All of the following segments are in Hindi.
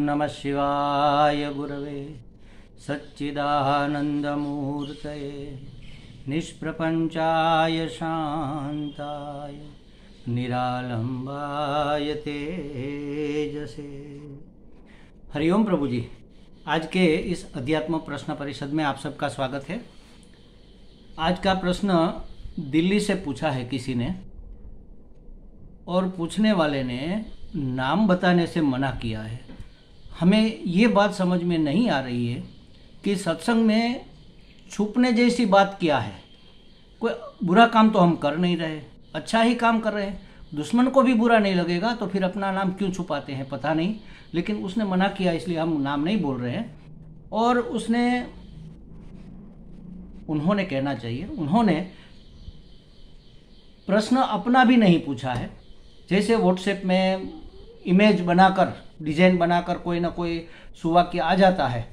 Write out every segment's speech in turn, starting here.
नमः शिवाय गुरवे सच्चिदानन्दमूर्तये निष्प्रपञ्चाय शान्ताय निरालंबाय तेजसे। हरिओम प्रभु जी, आज के इस अध्यात्म प्रश्न परिषद में आप सबका स्वागत है। आज का प्रश्न दिल्ली से पूछा है किसी ने, और पूछने वाले ने नाम बताने से मना किया है। हमें ये बात समझ में नहीं आ रही है कि सत्संग में छुपने जैसी बात क्या है। कोई बुरा काम तो हम कर नहीं रहे, अच्छा ही काम कर रहे हैं। दुश्मन को भी बुरा नहीं लगेगा तो फिर अपना नाम क्यों छुपाते हैं, पता नहीं। लेकिन उसने मना किया, इसलिए हम नाम नहीं बोल रहे हैं। और उन्होंने कहना चाहिए, उन्होंने प्रश्न अपना भी नहीं पूछा है। जैसे व्हाट्सएप में इमेज बनाकर, डिजाइन बनाकर कोई ना कोई सुवाक्य आ जाता है।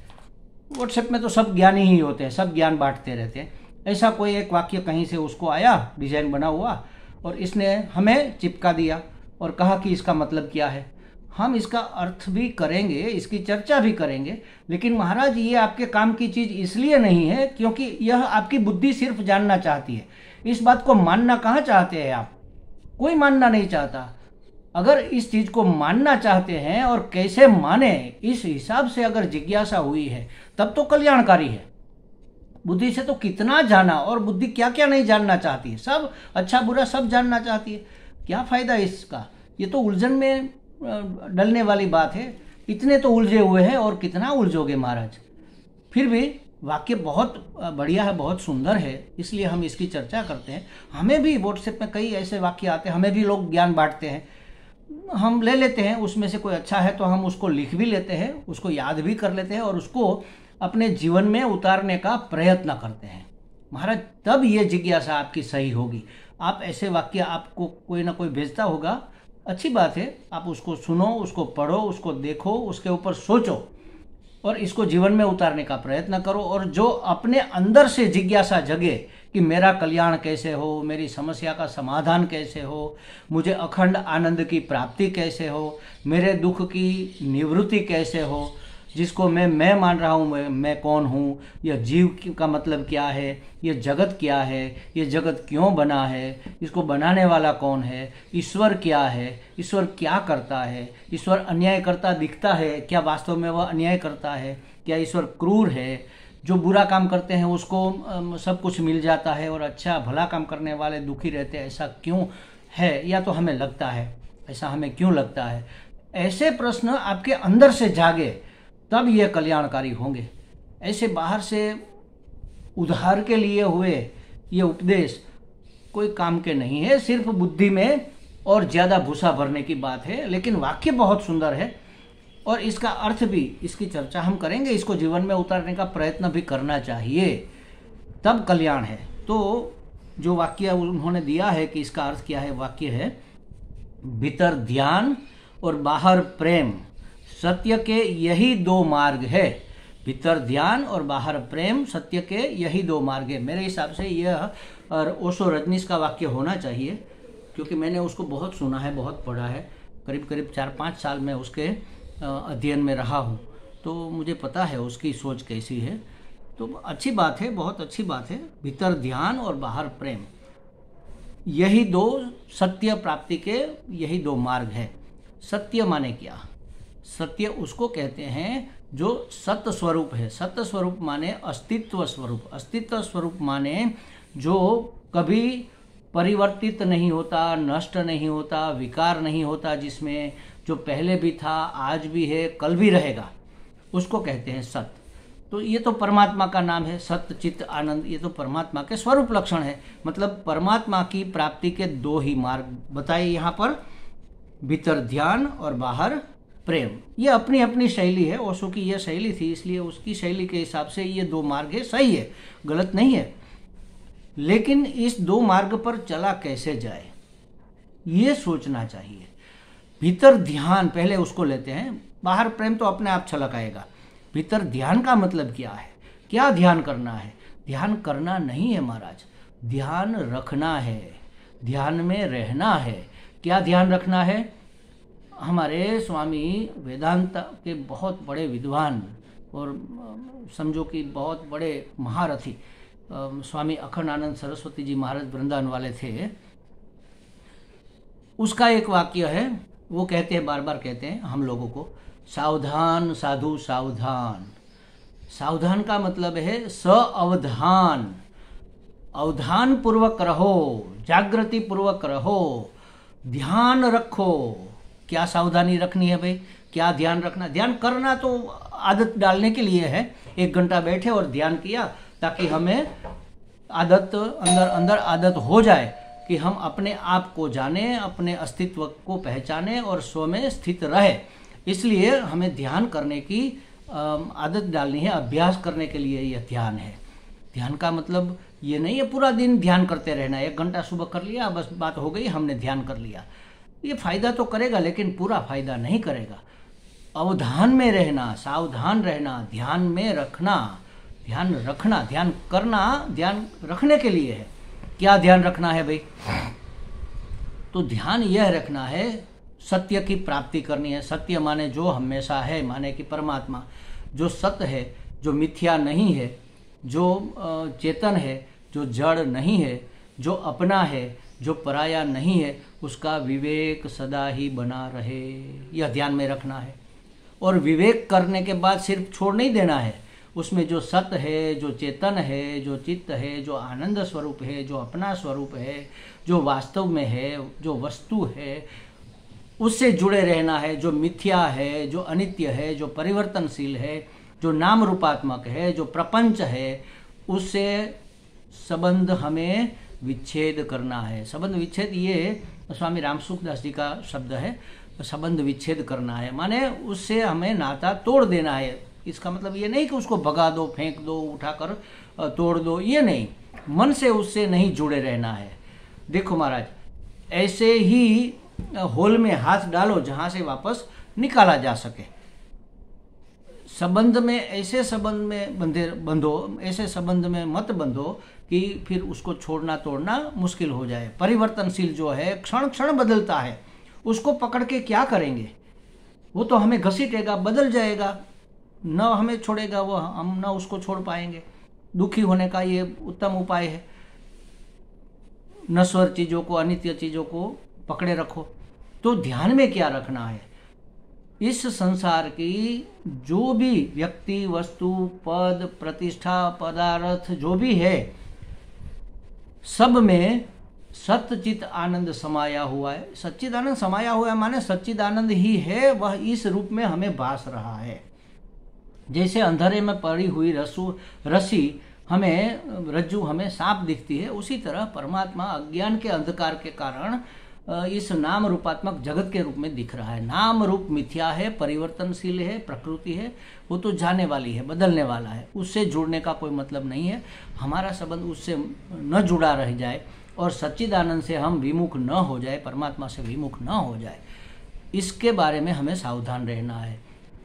व्हाट्सएप में तो सब ज्ञानी ही होते हैं, सब ज्ञान बांटते रहते हैं। ऐसा कोई एक वाक्य कहीं से उसको आया, डिजाइन बना हुआ, और इसने हमें चिपका दिया और कहा कि इसका मतलब क्या है। हम इसका अर्थ भी करेंगे, इसकी चर्चा भी करेंगे, लेकिन महाराज ये आपके काम की चीज़ इसलिए नहीं है क्योंकि यह आपकी बुद्धि सिर्फ जानना चाहती है। इस बात को मानना कहाँ चाहते हैं आप? कोई मानना नहीं चाहता। अगर इस चीज़ को मानना चाहते हैं और कैसे माने, इस हिसाब से अगर जिज्ञासा हुई है तब तो कल्याणकारी है। बुद्धि से तो कितना जाना, और बुद्धि क्या क्या नहीं जानना चाहती है। सब अच्छा बुरा सब जानना चाहती है। क्या फ़ायदा इसका? ये तो उलझन में डलने वाली बात है। इतने तो उलझे हुए हैं, और कितना उलझोगे महाराज। फिर भी वाक्य बहुत बढ़िया है, बहुत सुंदर है, इसलिए हम इसकी चर्चा करते हैं। हमें भी व्हाट्सएप में कई ऐसे वाक्य आते हैं, हमें भी लोग ज्ञान बांटते हैं। हम ले लेते हैं, उसमें से कोई अच्छा है तो हम उसको लिख भी लेते हैं, उसको याद भी कर लेते हैं और उसको अपने जीवन में उतारने का प्रयत्न करते हैं। महाराज, तब ये जिज्ञासा आपकी सही होगी। आप ऐसे वाक्य आपको कोई ना कोई भेजता होगा, अच्छी बात है, आप उसको सुनो, उसको पढ़ो, उसको देखो, उसके ऊपर सोचो और इसको जीवन में उतारने का प्रयत्न करो। और जो अपने अंदर से जिज्ञासा जगे कि मेरा कल्याण कैसे हो, मेरी समस्या का समाधान कैसे हो, मुझे अखंड आनंद की प्राप्ति कैसे हो, मेरे दुख की निवृत्ति कैसे हो, जिसको मैं मान रहा हूँ, मैं कौन हूँ, यह जीव का मतलब क्या है, यह जगत क्या है, ये जगत क्यों बना है, इसको बनाने वाला कौन है, ईश्वर क्या है, ईश्वर क्या करता है, ईश्वर अन्याय करता दिखता है, क्या वास्तव में वह अन्याय करता है, क्या ईश्वर क्रूर है, जो बुरा काम करते हैं उसको सब कुछ मिल जाता है और अच्छा भला काम करने वाले दुखी रहते हैं, ऐसा क्यों है, या तो हमें लगता है, ऐसा हमें क्यों लगता है। ऐसे प्रश्न आपके अंदर से जागे तब ये कल्याणकारी होंगे। ऐसे बाहर से उधार के लिए हुए ये उपदेश कोई काम के नहीं है, सिर्फ बुद्धि में और ज़्यादा भूसा भरने की बात है। लेकिन वाक्य बहुत सुंदर है और इसका अर्थ भी, इसकी चर्चा हम करेंगे, इसको जीवन में उतारने का प्रयत्न भी करना चाहिए, तब कल्याण है। तो जो वाक्य उन्होंने दिया है कि इसका अर्थ क्या है, वाक्य है, भीतर ध्यान और बाहर प्रेम, सत्य के यही दो मार्ग है। भीतर ध्यान और बाहर प्रेम, सत्य के यही दो मार्ग है। मेरे हिसाब से यह और ओशो रजनीश का वाक्य होना चाहिए, क्योंकि मैंने उसको बहुत सुना है, बहुत पढ़ा है। करीब करीब 4-5 साल में उसके अध्ययन में रहा हूँ, तो मुझे पता है उसकी सोच कैसी है। तो अच्छी बात है, बहुत अच्छी बात है। भीतर ध्यान और बाहर प्रेम, यही दो सत्य प्राप्ति के यही दो मार्ग है। सत्य माने क्या? सत्य उसको कहते हैं जो सत्य स्वरूप है। सत्य स्वरूप माने अस्तित्व स्वरूप। अस्तित्व स्वरूप माने जो कभी परिवर्तित नहीं होता, नष्ट नहीं होता, विकार नहीं होता, जिसमें जो पहले भी था, आज भी है, कल भी रहेगा, उसको कहते हैं सत्य। तो ये तो परमात्मा का नाम है, सत्य चित्त आनंद, ये तो परमात्मा के स्वरूप लक्षण है। मतलब परमात्मा की प्राप्ति के दो ही मार्ग बताए यहाँ पर, भीतर ध्यान और बाहर प्रेम। ये अपनी अपनी शैली है, ओशो की यह शैली थी, इसलिए उसकी शैली के हिसाब से ये दो मार्ग है, सही है, गलत नहीं है। लेकिन इस दो मार्ग पर चला कैसे जाए, ये सोचना चाहिए। भीतर ध्यान पहले उसको लेते हैं, बाहर प्रेम तो अपने आप छलक आएगा। भीतर ध्यान का मतलब क्या है? क्या ध्यान करना है? ध्यान करना नहीं है महाराज, ध्यान रखना है, ध्यान में रहना है। क्या ध्यान रखना है? हमारे स्वामी वेदांत के बहुत बड़े विद्वान और समझो कि बहुत बड़े महारथी स्वामी अखंडानंद सरस्वती जी महाराज वृंदावन वाले थे। उसका एक वाक्य है, वो कहते हैं, बार बार कहते हैं हम लोगों को, सावधान साधु सावधान। सावधान का मतलब है सावधान, अवधान पूर्वक रहो, जागृति पूर्वक रहो, ध्यान रखो। क्या सावधानी रखनी है भाई, क्या ध्यान रखना? ध्यान करना तो आदत डालने के लिए है, 1 घंटा बैठे और ध्यान किया ताकि हमें आदत अंदर अंदर आदत हो जाए कि हम अपने आप को जाने, अपने अस्तित्व को पहचाने और स्व में स्थित रहे। इसलिए हमें ध्यान करने की आदत डालनी है, अभ्यास करने के लिए यह ध्यान है। ध्यान का मतलब ये नहीं है पूरा दिन ध्यान करते रहना, 1 घंटा सुबह कर लिया बस बात हो गई, हमने ध्यान कर लिया। ये फायदा तो करेगा लेकिन पूरा फायदा नहीं करेगा। अवधान में रहना, सावधान रहना, ध्यान में रखना, ध्यान रखना, ध्यान करना, ध्यान रखने के लिए है। क्या ध्यान रखना है भाई? तो ध्यान यह रखना है, सत्य की प्राप्ति करनी है। सत्य माने जो हमेशा है, माने कि परमात्मा जो सत्य है, जो मिथ्या नहीं है, जो चेतन है, जो जड़ नहीं है, जो अपना है, जो पराया नहीं है, उसका विवेक सदा ही बना रहे, यह ध्यान में रखना है। और विवेक करने के बाद सिर्फ छोड़ नहीं देना है, उसमें जो सत्य है, जो चेतन है, जो चित्त है, जो आनंद स्वरूप है, जो अपना स्वरूप है, जो वास्तव में है, जो वस्तु है, उससे जुड़े रहना है। जो मिथ्या है, जो अनित्य है, जो परिवर्तनशील है, जो नाम रूपात्मक है, जो प्रपंच है, उससे संबंध हमें विच्छेद करना है। संबंध विच्छेद ये स्वामी रामसुखदास जी का शब्द है, संबंध विच्छेद करना है, माने उससे हमें नाता तोड़ देना है। इसका मतलब ये नहीं कि उसको भगा दो, फेंक दो, उठाकर तोड़ दो, ये नहीं, मन से उससे नहीं जुड़े रहना है। देखो महाराज, ऐसे ही होल में हाथ डालो जहाँ से वापस निकाला जा सके। संबंध में, ऐसे संबंध में बंधो, ऐसे संबंध में मत बंधो कि फिर उसको छोड़ना तोड़ना मुश्किल हो जाए। परिवर्तनशील जो है, क्षण क्षण बदलता है, उसको पकड़ के क्या करेंगे? वो तो हमें घसीटेगा, बदल जाएगा, न हमें छोड़ेगा वो, हम न उसको छोड़ पाएंगे। दुखी होने का ये उत्तम उपाय है। नश्वर चीज़ों को, अनित्य चीज़ों को पकड़े रखो। तो ध्यान में क्या रखना है? इस संसार की जो भी व्यक्ति, वस्तु, पद, प्रतिष्ठा, पदार्थ जो भी है, सब में सच्चित आनंद समाया हुआ है। सच्चित आनंद समाया हुआ है माने सच्चित आनंद ही है, वह इस रूप में हमें भास रहा है। जैसे अंधेरे में पड़ी हुई रस्सी हमें, रज्जू हमें सांप दिखती है, उसी तरह परमात्मा अज्ञान के अंधकार के कारण इस नाम रूपात्मक जगत के रूप में दिख रहा है। नाम रूप मिथ्या है, परिवर्तनशील है, प्रकृति है, वो तो जाने वाली है, बदलने वाला है, उससे जुड़ने का कोई मतलब नहीं है। हमारा संबंध उससे न जुड़ा रह जाए और सच्चिदानंद से हम विमुख न हो जाए, परमात्मा से विमुख न हो जाए, इसके बारे में हमें सावधान रहना है।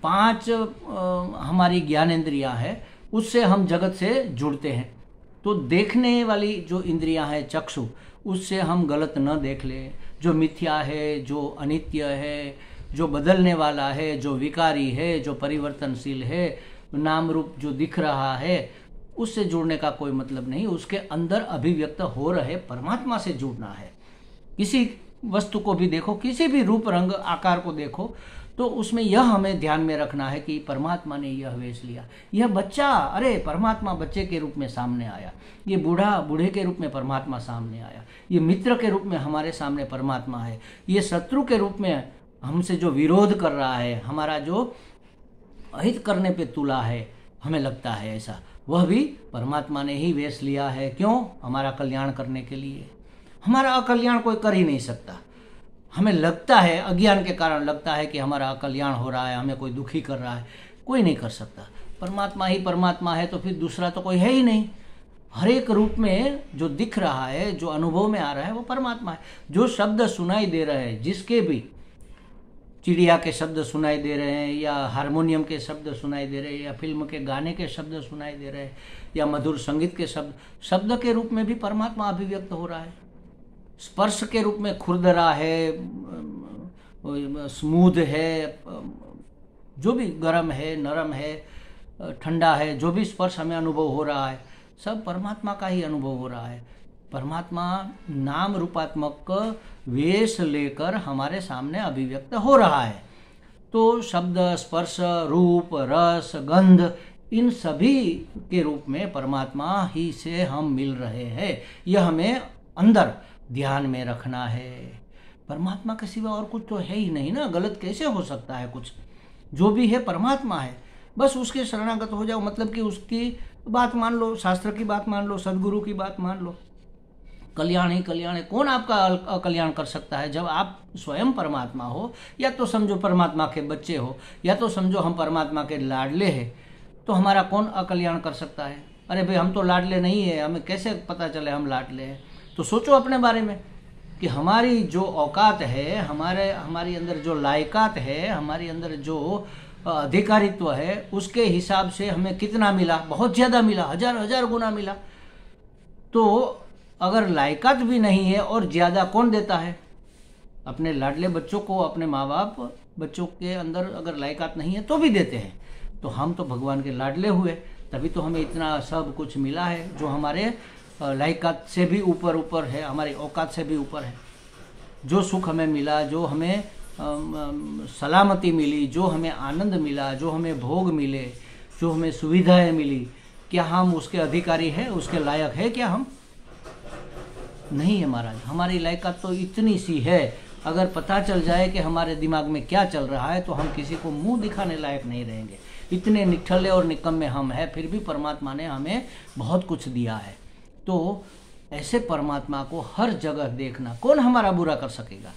5 हमारी ज्ञानेंद्रियां हैं, उससे हम जगत से जुड़ते हैं। तो देखने वाली जो इंद्रियां हैं, चक्षु, उससे हम गलत न देख लें। जो मिथ्या है, जो अनित्य है, जो बदलने वाला है, जो विकारी है, जो परिवर्तनशील है, नाम रूप जो दिख रहा है, उससे जुड़ने का कोई मतलब नहीं। उसके अंदर अभिव्यक्त हो रहे परमात्मा से जुड़ना है। किसी वस्तु को भी देखो, किसी भी रूप रंग आकार को देखो, तो उसमें यह हमें ध्यान में रखना है कि परमात्मा ने यह वेश लिया। यह बच्चा, अरे परमात्मा बच्चे के रूप में सामने आया। ये बूढ़ा, बूढ़े के रूप में परमात्मा सामने आया। ये मित्र के रूप में हमारे सामने परमात्मा है। ये शत्रु के रूप में हमसे जो विरोध कर रहा है, हमारा जो अहित करने पे तुला है, हमें लगता है ऐसा, वह भी परमात्मा ने ही वेश लिया है। क्यों? हमारा कल्याण करने के लिए। हमारा अकल्याण कोई कर ही नहीं सकता। हमें लगता है, अज्ञान के कारण लगता है कि हमारा कल्याण हो रहा है, हमें कोई दुखी कर रहा है, कोई नहीं कर सकता। परमात्मा ही परमात्मा है, तो फिर दूसरा तो कोई है ही नहीं। हर एक रूप में जो दिख रहा है, जो अनुभव में आ रहा है, वो परमात्मा है। जो शब्द सुनाई दे रहे हैं, जिसके भी, चिड़िया के शब्द सुनाई दे रहे हैं, या हारमोनियम के शब्द सुनाई दे रहे हैं, या फिल्म के गाने के शब्द सुनाई दे रहे हैं, या मधुर संगीत के शब्द के रूप में भी परमात्मा अभिव्यक्त हो रहा है। स्पर्श के रूप में खुरदरा है, स्मूथ है, जो भी गर्म है, नरम है, ठंडा है, जो भी स्पर्श हमें अनुभव हो रहा है सब परमात्मा का ही अनुभव हो रहा है। परमात्मा नाम रूपात्मक वेश लेकर हमारे सामने अभिव्यक्त हो रहा है। तो शब्द, स्पर्श, रूप, रस, गंध, इन सभी के रूप में परमात्मा ही से हम मिल रहे हैं। यह हमें अंदर ध्यान में रखना है। परमात्मा के सिवा और कुछ तो है ही नहीं ना, गलत कैसे हो सकता है कुछ? जो भी है परमात्मा है, बस उसके शरणागत हो जाओ। मतलब कि उसकी बात मान लो, शास्त्र की बात मान लो, सदगुरु की बात मान लो। कल्याण ही कल्याण है। कौन आपका अकल्याण कर सकता है? जब आप स्वयं परमात्मा हो, या तो समझो परमात्मा के बच्चे हो, या तो समझो हम परमात्मा के लाडले हैं, तो हमारा कौन अकल्याण कर सकता है? अरे भाई हम तो लाडले नहीं है, हमें कैसे पता चले हम लाडले हैं? तो सोचो अपने बारे में कि हमारी जो औकात है, हमारी अंदर जो लायकात है, हमारी अंदर जो अधिकारित्व है, उसके हिसाब से हमें कितना मिला? बहुत ज़्यादा मिला, हजार हजार गुना मिला। तो अगर लायकात भी नहीं है और ज़्यादा कौन देता है? अपने लाडले बच्चों को अपने माँ बाप बच्चों के अंदर अगर लायकात नहीं है तो भी देते हैं। तो हम तो भगवान के लाडले हुए, तभी तो हमें इतना सब कुछ मिला है जो हमारे लायकात से भी ऊपर है, हमारी औकात से भी ऊपर है। जो सुख हमें मिला, जो हमें सलामती मिली, जो हमें आनंद मिला, जो हमें भोग मिले, जो हमें सुविधाएं मिली, क्या हम उसके अधिकारी हैं? उसके लायक है क्या हम? नहीं है महाराज। हमारी लायकात तो इतनी सी है, अगर पता चल जाए कि हमारे दिमाग में क्या चल रहा है तो हम किसी को मुंह दिखाने लायक नहीं रहेंगे। इतने निठल्ले और निकम्मे हम हैं, फिर भी परमात्मा ने हमें बहुत कुछ दिया है। तो ऐसे परमात्मा को हर जगह देखना, कौन हमारा बुरा कर सकेगा?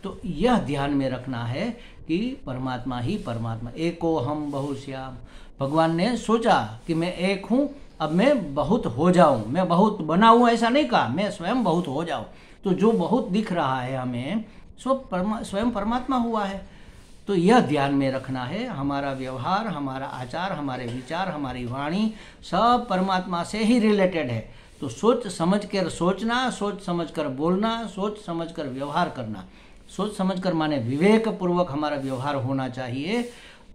तो यह ध्यान में रखना है कि परमात्मा ही परमात्मा। एको हम बहुश्याम। भगवान ने सोचा कि मैं एक हूँ, अब मैं बहुत हो जाऊं, मैं बहुत बनाऊं, ऐसा नहीं कहा, मैं स्वयं बहुत हो जाऊं। तो जो बहुत दिख रहा है हमें, स्वयं परमात्मा हुआ है। तो यह ध्यान में रखना है। हमारा व्यवहार, हमारा आचार, हमारे विचार, हमारी वाणी सब परमात्मा से ही रिलेटेड है। तो सोच समझ कर सोचना, सोच समझ कर बोलना, सोच समझ कर व्यवहार करना। सोच समझ कर माने विवेक पूर्वक हमारा व्यवहार होना चाहिए,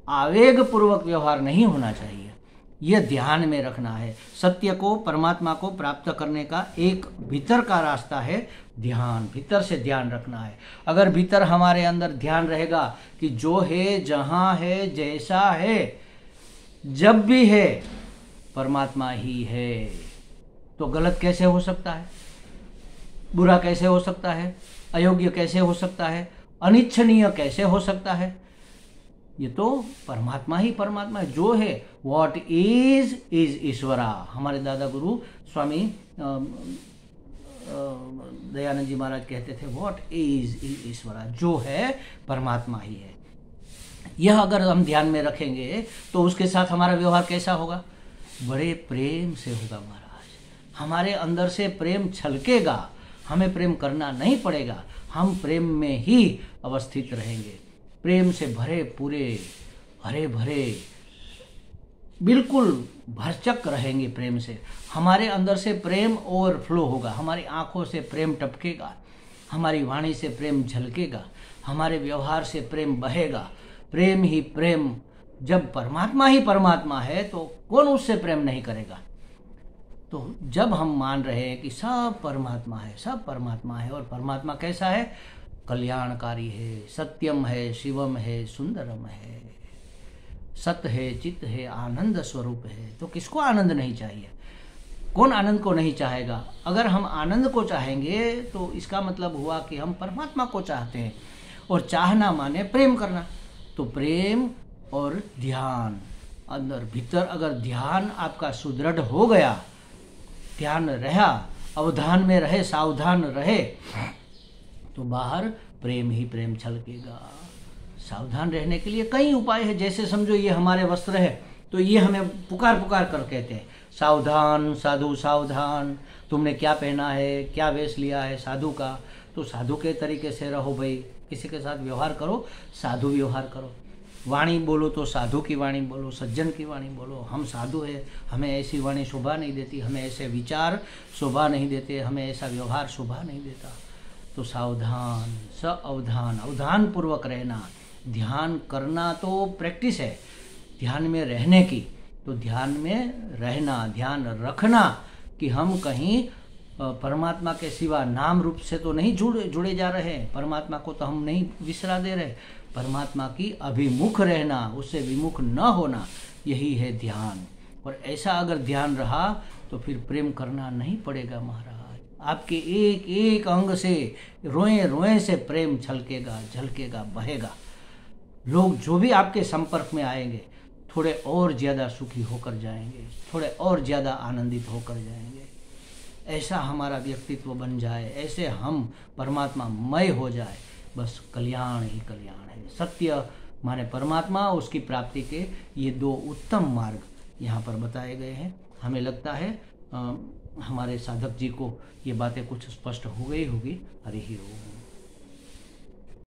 आवेग पूर्वक व्यवहार नहीं होना चाहिए। यह ध्यान में रखना है। सत्य को, परमात्मा को प्राप्त करने का एक भीतर का रास्ता है ध्यान। भीतर से ध्यान रखना है। अगर भीतर हमारे अंदर ध्यान रहेगा कि जो है, जहाँ है, जैसा है, जब भी है, परमात्मा ही है, तो गलत कैसे हो सकता है? बुरा कैसे हो सकता है? अयोग्य कैसे हो सकता है? अनिच्छनीय कैसे हो सकता है? ये तो परमात्मा ही परमात्मा है। जो है, व्हाट इज ईश्वरा। हमारे दादा गुरु स्वामी दयानंद जी महाराज कहते थे, व्हाट इज ईश्वरा। जो है परमात्मा ही है। यह अगर हम ध्यान में रखेंगे तो उसके साथ हमारा व्यवहार कैसा होगा? बड़े प्रेम से होगा महाराज। हमारे अंदर से प्रेम छलकेगा, हमें प्रेम करना नहीं पड़ेगा, हम प्रेम में ही अवस्थित रहेंगे। प्रेम से भरे पूरे, हरे भरे, बिल्कुल भरचक रहेंगे प्रेम से। हमारे अंदर से प्रेम ओवरफ्लो होगा, हमारी आंखों से प्रेम टपकेगा, हमारी वाणी से प्रेम झलकेगा, हमारे व्यवहार से प्रेम बहेगा। प्रेम ही प्रेम। जब परमात्मा ही परमात्मा है तो कौन उससे प्रेम नहीं करेगा? तो जब हम मान रहे हैं कि सब परमात्मा है, सब परमात्मा है, और परमात्मा कैसा है? कल्याणकारी है, सत्यम है, शिवम है, सुंदरम है, सत है, चित है, आनंद स्वरूप है। तो किसको आनंद नहीं चाहिए? कौन आनंद को नहीं चाहेगा? अगर हम आनंद को चाहेंगे तो इसका मतलब हुआ कि हम परमात्मा को चाहते हैं। और चाहना माने प्रेम करना। तो प्रेम और ध्यान अंदर भीतर, अगर ध्यान आपका सुदृढ़ हो गया, ध्यान रहा, अवधान में रहे, सावधान रहे, तो बाहर प्रेम ही प्रेम छलकेगा। सावधान रहने के लिए कई उपाय है। जैसे समझो ये हमारे वस्त्र है, तो ये हमें पुकार पुकार कर कहते हैं, सावधान साधु सावधान, तुमने क्या पहना है, क्या वेश लिया है साधु का। तो साधु के तरीके से रहो भाई, किसी के साथ व्यवहार करो, साधु व्यवहार करो। वाणी बोलो तो साधु की वाणी बोलो, सज्जन की वाणी बोलो। हम साधु है, हमें ऐसी वाणी शोभा नहीं देती, हमें ऐसे विचार शोभा नहीं देते, हमें ऐसा व्यवहार शोभा नहीं देता। तो सावधान, सावधान, अवधान पूर्वक रहना। ध्यान करना तो प्रैक्टिस है, ध्यान में रहने की, तो ध्यान में रहना, ध्यान रखना कि हम कहीं परमात्मा के सिवा नाम रूप से तो नहीं जुड़े जा रहे हैं, परमात्मा को तो हम नहीं विसरा दे रहे। परमात्मा की अभिमुख रहना, उससे विमुख न होना, यही है ध्यान। और ऐसा अगर ध्यान रहा तो फिर प्रेम करना नहीं पड़ेगा महाराज। आपके एक एक अंग से, रोए रोए से प्रेम छलकेगा, झलकेगा, बहेगा। लोग जो भी आपके संपर्क में आएंगे थोड़े और ज़्यादा सुखी होकर जाएंगे, थोड़े और ज़्यादा आनंदित होकर जाएंगे। ऐसा हमारा व्यक्तित्व बन जाए, ऐसे हम परमात्मा मय हो जाए, बस कल्याण ही कल्याण है। सत्य माने परमात्मा, उसकी प्राप्ति के ये दो उत्तम मार्ग यहाँ पर बताए गए हैं। हमें लगता है हमारे साधक जी को ये बातें कुछ स्पष्ट हो गई होगी। हरि ओम।